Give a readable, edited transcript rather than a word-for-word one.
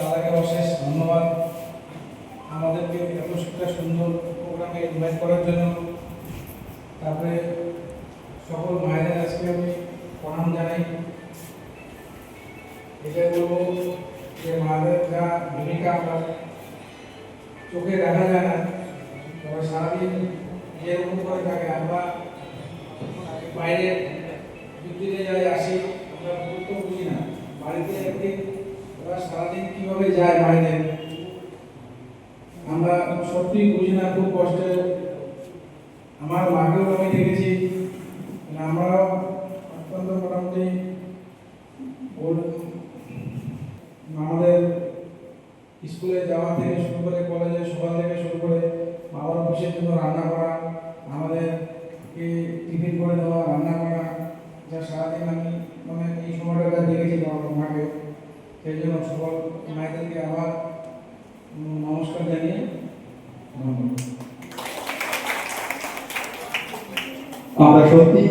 দাদাকে অশেষ ধন্যবাদ আমাদেরকে এত একটা সুন্দর প্রোগ্রামে ইনভাইট করার জন্য। তারপরে সকল মায়েদের আজকে আমি প্রণাম জানাই। এটাই বলবো যে মায়েদের যা ভূমিকা আমরা চোখে দেখা যায় না, তবে সারাদিন যেরকম করে থাকে আমরা বাইরে ডিউটিতে যাই আসি, আমরা গুরুত্ব বুঝি না। বাড়িতে একদিন ওরা সারাদিন কীভাবে যায় বাইরে আমরা সত্যি বুঝি না, খুব কষ্টে। আমার মাকেও আমি দেখেছি, আমরাও অত্যন্ত মোটামুটি আমাদের স্কুলে যাওয়া থেকে শুরু করে কলেজে সকাল থেকে শুরু করে বাবার অফিসের জন্য রান্না করা, আমাদেরকে টিফিন করে দেওয়া, রান্না করা, যা সারাদিন আমি মানে এই সময়টা দেখেছি বাবার মাকে। সেই জন্য সকল মায়েদেরকে আবার নমস্কার জানিয়ে আমরা সত্যি